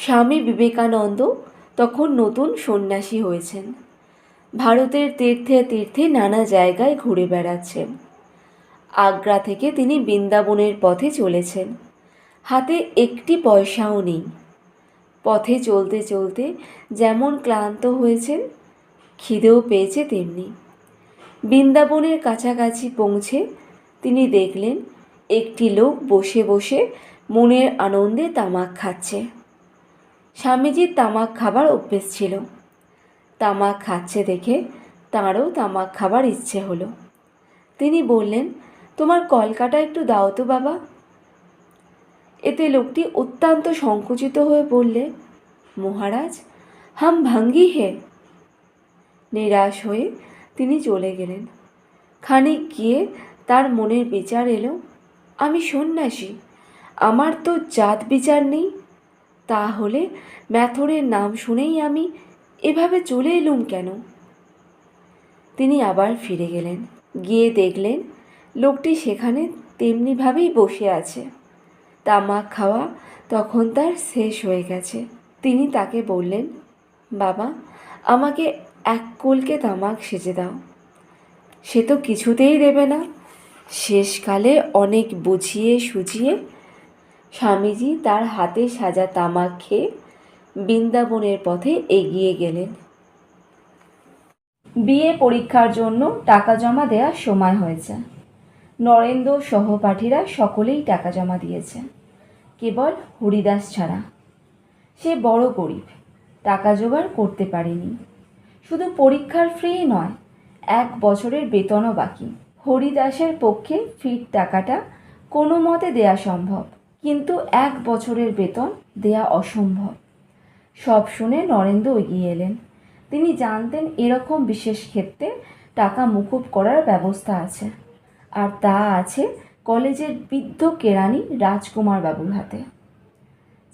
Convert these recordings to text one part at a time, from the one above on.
স্বামী বিবেকানন্দ তখন নতুন সন্ন্যাসী হয়েছেন। ভারতের তীর্থে তীর্থে নানা জায়গায় ঘুরে বেড়াচ্ছেন। আগ্রা থেকে তিনি বৃন্দাবনের পথে চলেছেন। হাতে একটি পয়সাও নেই। পথে চলতে চলতে যেমন ক্লান্ত হয়েছেন, খিদেও পেয়েছে তেমনি। বৃন্দাবনের কাছাকাছি পৌঁছে তিনি দেখলেন একটি লোক বসে বসে মনের আনন্দে তামাক খাচ্ছে। স্বামীজির তামাক খাবার অভ্যেস ছিল। তামাক খাচ্ছে দেখে তাঁরও তামাক খাবার ইচ্ছে হলো। তিনি বললেন, তোমার কলকাটা একটু দাও তো বাবা। এতে লোকটি অত্যন্ত সংকুচিত হয়ে বললে, মহারাজ, হাম ভাঙ্গি হে। নিরাশ হয়ে তিনি চলে গেলেন। খানিক গিয়ে তার মনের বিচার এলো, আমি সন্ন্যাসী, আমার তো জাত বিচার নেই, তাহলে ম্যাথরের নাম শুনেই আমি এভাবে চলে এলুম কেন? তিনি আবার ফিরে গেলেন। গিয়ে দেখলেন লোকটি সেখানে তেমনিভাবেই বসে আছে। তামাক খাওয়া তখন তার শেষ হয়ে গেছে। তিনি তাকে বললেন, বাবা, আমাকে এক কলকে তামাক সেজে দাও। সে তো কিছুতেই দেবে না। শেষকালে অনেক বুঝিয়ে সুঝিয়ে স্বামীজি তার হাতে সাজা তামাক খেয়ে বৃন্দাবনের পথে এগিয়ে গেলেন। বিএ পরীক্ষার জন্য টাকা জমা দেওয়ার সময় হয়েছে। নরেন্দ্র সহপাঠীরা সকলেই টাকা জমা দিয়েছে, কেবল হরিদাস ছাড়া। সে বড় গরিব, টাকা জোগাড় করতে পারেনি। শুধু পরীক্ষার ফি নয়, 1 বছরের বেতনও বাকি। হরিদাসের পক্ষে ফির টাকাটা কোনো মতে দেয়া সম্ভব, কিন্তু 1 বছরের বেতন দেয়া অসম্ভব। সব শুনে নরেন্দ্র এগিয়ে এলেন। তিনি জানতেন এরকম বিশেষ ক্ষেত্রে টাকা মুকুব করার ব্যবস্থা আছে, আর তা আছে কলেজের বৃদ্ধ কেরানি রাজকুমার বাবুর হাতে।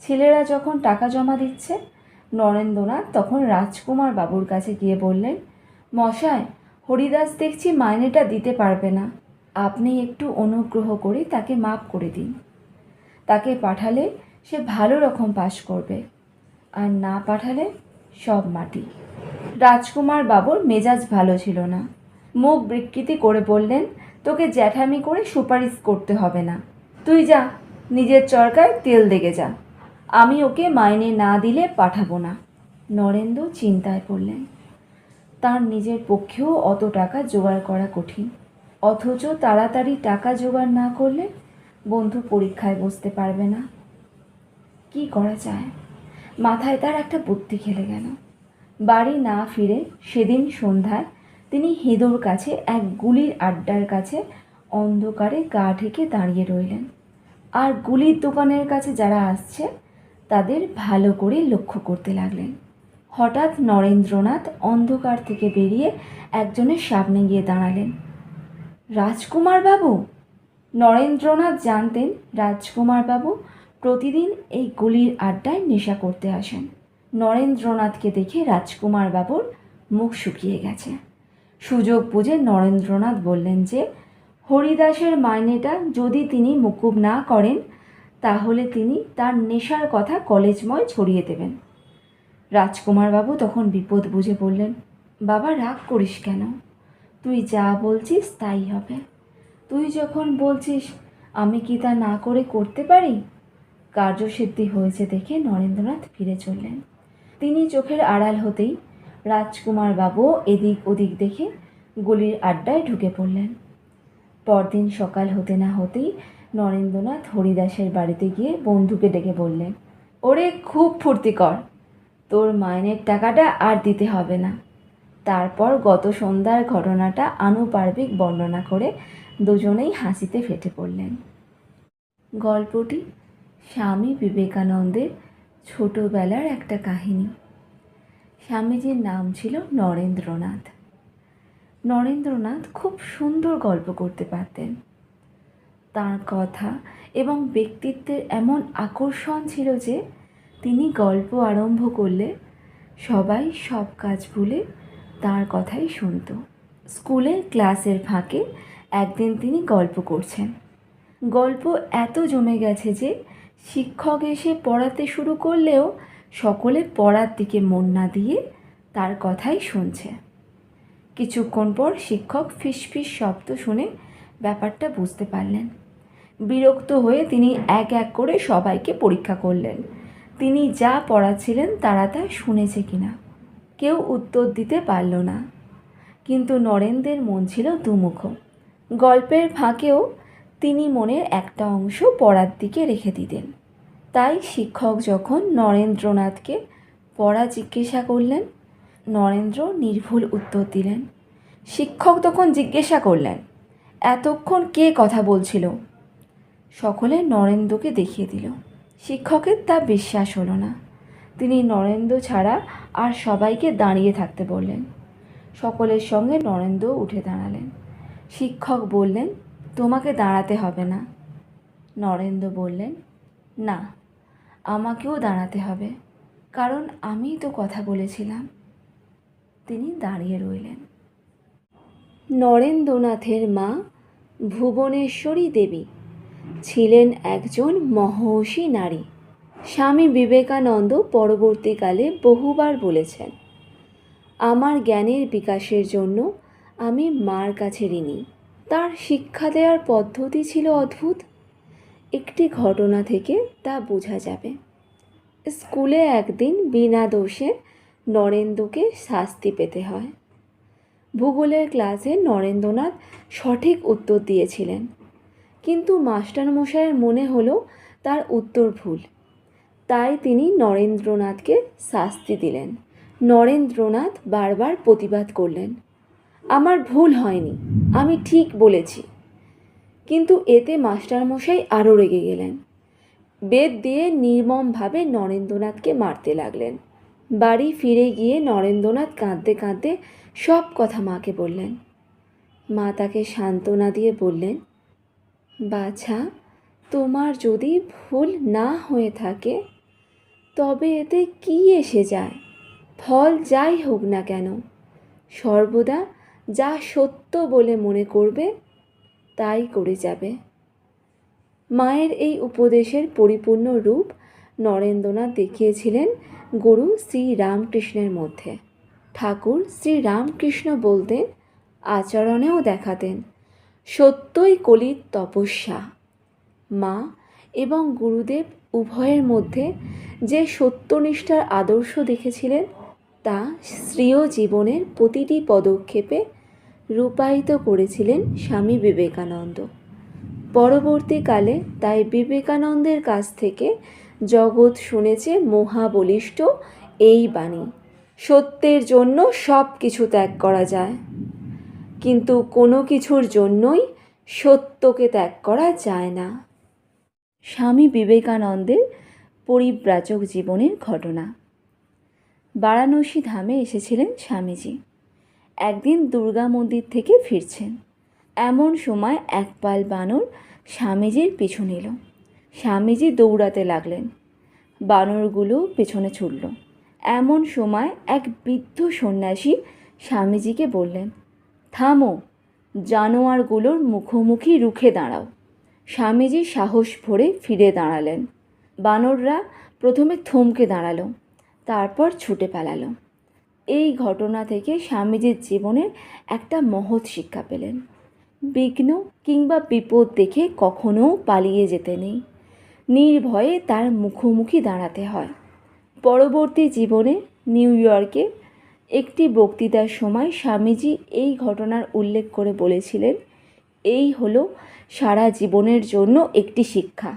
ছেলেরা যখন টাকা জমা দিচ্ছে, নরেন্দ্রনাথ তখন রাজকুমার বাবুর কাছে গিয়ে বললেন, মশাই, হরিদাস দেখছি মাইনেটা দিতে পারবে না, আপনি একটু অনুগ্রহ করে তাকে মাপ করে দিন। তাকে পাঠালে সে ভালো রকম পাশ করবে, আর না পাঠালে সব মাটি। রাজকুমার বাবুর মেজাজ ভালো ছিল না। মুখ বিকৃতি করে বললেন, তোকে জ্যাঠামি করে সুপারিশ করতে হবে না, তুই যা, নিজের চরকায় তেল দেগে যা, আমি ওকে মাইনে না দিলে পাঠাবো না। নরেন্দ্র চিন্তায় পড়লেন। তার নিজের পক্ষেও অত টাকা জোগাড় করা কঠিন, অথচ তাড়াতাড়ি টাকা জোগাড় না করলে বন্ধু পরীক্ষায় বসতে পারবে না। কি করা যায়? মাথায় তার একটা বুদ্ধি খেলে গেল। বাড়ি না ফিরে সেদিন সন্ধ্যায় তিনি হেদোর কাছে এক গুলির আড্ডার কাছে অন্ধকারে গা ঢেকে দাঁড়িয়ে রইলেন, আর গুলির দোকানের কাছে যারা আসছে তাদের ভালো করে লক্ষ্য করতে লাগলেন। হঠাৎ নরেন্দ্রনাথ অন্ধকার থেকে বেরিয়ে একজনের সামনে গিয়ে দাঁড়ালেন। রাজকুমার বাবু! নরেন্দ্রনাথ জানতেন রাজকুমার বাবু প্রতিদিন এই গুলির আড্ডায় নেশা করতে আসেন। নরেন্দ্রনাথকে দেখে রাজকুমার বাবুর মুখ শুকিয়ে গেছে। সুযোগ বুঝে নরেন্দ্রনাথ বললেন যে হরিদাসের মাইনেটা যদি তিনি মুকুব না করেন, তাহলে তিনি তার নেশার কথা কলেজময় ছড়িয়ে দেবেন। রাজকুমার বাবু তখন বিপদ বুঝে বললেন, বাবা, রাগ করিস কেন? তুই যা বলছিস তাই হবে। তুই যখন বলছিস, আমি কি তা না করে করতে পারি? কার্যসিদ্ধি হয়েছে দেখে নরেন্দ্রনাথ ফিরে চললেন। তিনি চোখের আড়াল হতেই রাজকুমার বাবু এদিক ওদিক দেখে গুলির আড্ডায় ঢুকে পড়লেন। পরদিন সকাল হতে না হতেই নরেন্দ্রনাথ হরিদাসের বাড়িতে গিয়ে বন্ধুকে ডেকে বললেন, ওরে, খুব ফুর্তি কর, তোর মাইনের টাকাটা আর দিতে হবে না। তারপর গত সন্ধ্যার ঘটনাটা আনুপার্বিক বর্ণনা করে দুজনেই হাসিতে ফেটে পড়লেন। গল্পটি স্বামী বিবেকানন্দের ছোটবেলার একটা কাহিনী। স্বামীজির নাম ছিল নরেন্দ্রনাথ। নরেন্দ্রনাথ খুব সুন্দর গল্প করতে পারতেন। তার কথা এবং ব্যক্তিত্বের এমন আকর্ষণ ছিল যে তিনি গল্প আরম্ভ করলে সবাই সব কাজ ভুলে তার কথাই শুনত। স্কুলে ক্লাসের ফাঁকে একদিন তিনি গল্প করছেন। গল্প এত জমে গেছে যে শিক্ষক এসে পড়াতে শুরু করলেও সকলে পড়ার দিকে মন না দিয়ে তার কথাই শুনছে। কিছুক্ষণ পর শিক্ষক ফিসফিস শব্দ শুনে ব্যাপারটা বুঝতে পারলেন। বিরক্ত হয়ে তিনি এক এক করে সবাইকে পরীক্ষা করলেন তিনি যা পড়াচ্ছিলেন তারা তা শুনেছে কিনা। কেউ উত্তর দিতে পারল না। কিন্তু নরেন্দ্রের মন ছিল দুমুখ। গল্পের ফাঁকেও তিনি মনের একটা অংশ পড়ার দিকে রেখে দিতেন। তাই শিক্ষক যখন নরেন্দ্রনাথকে পড়া জিজ্ঞাসা করলেন, নরেন্দ্র নির্ভুল উত্তর দিলেন। শিক্ষক তখন জিজ্ঞাসা করলেন, এতক্ষণ কে কথা বলছিল? সকলে নরেন্দ্রকে দেখিয়ে দিল। শিক্ষকের তা বিশ্বাস হলো না। তিনি নরেন্দ্র ছাড়া আর সবাইকে দাঁড়িয়ে থাকতে বললেন। সকলের সঙ্গে নরেন্দ্র উঠে দাঁড়ালেন। শিক্ষক বললেন, তোমাকে দাঁড়াতে হবে না। নরেন্দ্র বললেন, না, আমাকেও দাঁড়াতে হবে, কারণ আমিই তো কথা বলেছিলাম। তিনি দাঁড়িয়ে রইলেন। নরেন্দ্রনাথের মা ভুবনেশ্বরী দেবী ছিলেন একজন মহর্ষি নারী। স্বামী বিবেকানন্দ পরবর্তীকালে বহুবার বলেছেন, আমার জ্ঞানের বিকাশের জন্য আমি মার কাছে ঋণী। তার শিক্ষা দেওয়ার পদ্ধতি ছিল অদ্ভুত। একটি ঘটনা থেকে তা বোঝা যাবে। স্কুলে একদিন বিনা দোষে নরেন্দ্রকে শাস্তি পেতে হয়। ভূগোলের ক্লাসে নরেন্দ্রনাথ সঠিক উত্তর দিয়েছিলেন, কিন্তু মাস্টারমশাইয়ের মনে হলো তার উত্তর ভুল। তাই তিনি নরেন্দ্রনাথকে শাস্তি দিলেন। নরেন্দ্রনাথ বারবার প্রতিবাদ করলেন, আমার ভুল হয়নি, আমি ঠিক বলেছি। কিন্তু এতে মাস্টারমশাই আরও রেগে গেলেন। বেত দিয়ে নির্মমভাবে নরেন্দ্রনাথকে মারতে লাগলেন। বাড়ি ফিরে গিয়ে নরেন্দ্রনাথ কাঁদতে কাঁদতে সব কথা মাকে বললেন। মা তাকে সান্ত্বনা দিয়ে বললেন, বাছা, তোমার যদি ভুল না হয়ে থাকে তবে এতে কি এসে যায়? ফল যাই হোক না কেন, সর্বদা যা সত্য বলে মনে করবে তাই করে যাবে। মায়ের এই উপদেশের পরিপূর্ণ রূপ নরেন্দ্রনাথ দেখিয়েছিলেন গুরু শ্রী রামকৃষ্ণের মধ্যে। ঠাকুর শ্রী রামকৃষ্ণ বলতেন, আচরণেও দেখাতেন, সত্যই কলির তপস্যা। মা এবং গুরুদেব উভয়ের মধ্যে যে সত্যনিষ্ঠার আদর্শ দেখেছিলেন তা স্বীয় জীবনের প্রতিটি পদক্ষেপে রূপায়িত করেছিলেন স্বামী বিবেকানন্দ। পরবর্তীকালে তাই বিবেকানন্দের কাছ থেকে জগৎ শুনেছে মহাবলিষ্ঠ এই বাণী, সত্যের জন্য সব কিছু ত্যাগ করা যায়, কিন্তু কোনো কিছুর জন্যই সত্যকে ত্যাগ করা যায় না। স্বামী বিবেকানন্দের পরিব্রাজক জীবনের ঘটনা। বারাণসী ধামে এসেছিলেন স্বামীজি। একদিন দুর্গা মন্দির থেকে ফিরছেন। এমন সময় এক পাল বানর স্বামীজির পিছু নিল। স্বামীজি দৌড়াতে লাগলেন। বানরগুলো পেছনে ছুটল। এমন সময় এক বৃদ্ধ সন্ন্যাসী স্বামীজিকে বললেন, থামো, জানোয়ারগুলোর মুখোমুখি রুখে দাঁড়াও। স্বামীজি সাহস ভরে ফিরে দাঁড়ালেন। বানররা প্রথমে থমকে দাঁড়ালো, তারপর ছুটে পালালো। এই ঘটনা থেকে স্বামীজির জীবনের একটা মহৎ শিক্ষা পেলেন। বিঘ্ন কিংবা বিপদ দেখে কখনো পালিয়ে যেতে নেই, নির্ভয়ে তার মুখোমুখি দাঁড়াতে হয়। পরবর্তী জীবনে নিউ ইয়র্কে একটি বক্তৃতার সময় স্বামীজি এই ঘটনার উল্লেখ করে বলেছিলেন, এই হলো সারা জীবনের জন্য একটি শিক্ষা।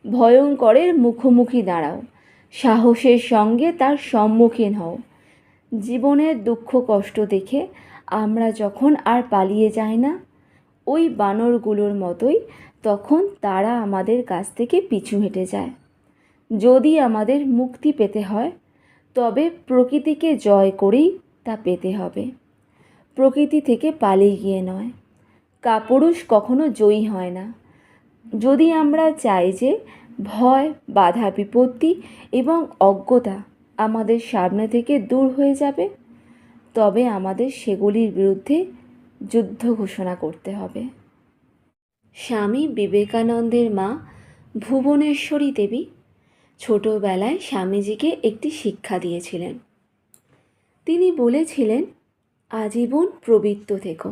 ভয়ঙ্করের মুখোমুখি দাঁড়াও, সাহসের সঙ্গে তার সম্মুখীন হও। জীবনের দুঃখ কষ্ট দেখে আমরা যখন আর পালিয়ে যাই না, ওই বানরগুলোর মতোই তখন তারা আমাদের কাছ থেকে পিছু হেঁটে যায়। যদি আমাদের মুক্তি পেতে হয় তবে প্রকৃতিকে জয় করেই তা পেতে হবে, প্রকৃতি থেকে পালিয়ে গিয়ে নয়। কাপুরুষ কখনো জয়ী হয় না। যদি আমরা চাই যে ভয়, বাধা বিপত্তি এবং অজ্ঞতা আমাদের সামনে থেকে দূর হয়ে যাবে, তবে আমাদের সেগুলির বিরুদ্ধে যুদ্ধ ঘোষণা করতে হবে। স্বামী বিবেকানন্দের মা ভুবনেশ্বরী দেবী ছোটবেলায় স্বামীজিকে একটি শিক্ষা দিয়েছিলেন। তিনি বলেছিলেন, আজীবন প্রবৃত্ত থেকো,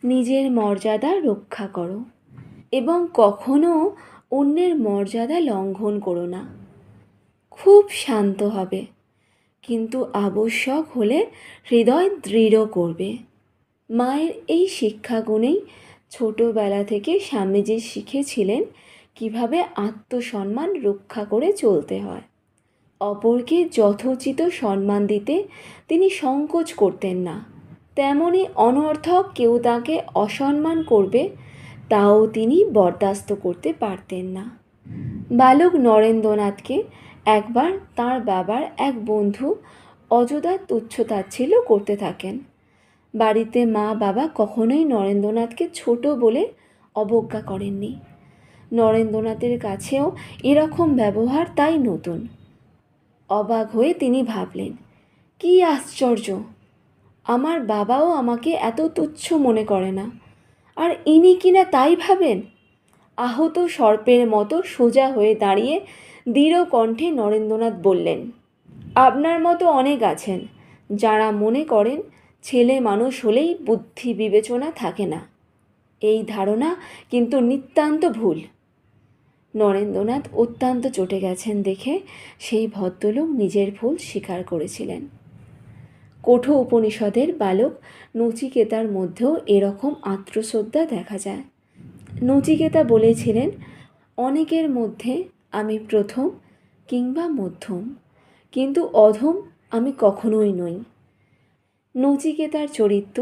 নিজের মর্যাদা রক্ষা করো এবং কখনো অন্যের মর্যাদা লঙ্ঘন করো না। খুব শান্ত হবে, কিন্তু আবশ্যক হলে হৃদয় দৃঢ় করবে। মায়ের এই শিক্ষাগুণেই ছোটবেলা থেকে স্বামীজি শিখেছিলেন কিভাবে আত্মসম্মান রক্ষা করে চলতে হয়। অপরকে যথোচিত সম্মান দিতে তিনি সংকোচ করতেন না। তেমনি অনর্থক কেউ তাকে অসম্মান করবে তাও তিনি বরদাস্ত করতে পারতেন না। বালক নরেন্দ্রনাথকে একবার তার বাবার এক বন্ধু অযথা তুচ্ছতাচ্ছিল্য করতে থাকেন। বাড়িতে মা বাবা কখনোই নরেন্দ্রনাথকে ছোট বলে অবজ্ঞা করেননি। নরেন্দ্রনাথের কাছেও এরকম ব্যবহার তাই নতুন। অবাক হয়ে তিনি ভাবলেন, কি আশ্চর্য, আমার বাবাও আমাকে এত তুচ্ছ মনে করে না, আর ইনি কিনা তাই ভাবেন। আহত সর্পের মতো সোজা হয়ে দাঁড়িয়ে দৃঢ় কণ্ঠে নরেন্দ্রনাথ বললেন, আপনার মতো অনেক আছেন যারা মনে করেন ছেলে মানুষ হলেই বুদ্ধি বিবেচনা থাকে না। এই ধারণা কিন্তু নিতান্ত ভুল। নরেন্দ্রনাথ অত্যন্ত চটে গেছেন দেখে সেই ভদ্রলোক নিজের ভুল স্বীকার করেছিলেন। কঠো উপনিষদের বালক নচিকেতার মধ্যেও এরকম আত্মশ্রদ্ধা দেখা যায়। নচিকেতা বলেছিলেন, অনেকের মধ্যে আমি প্রথম কিংবা মধ্যম, কিন্তু অধম আমি কখনোই নই। নচিকেতার চরিত্র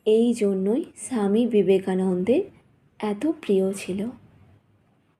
এই জন্যই স্বামী বিবেকানন্দের এত প্রিয় ছিল।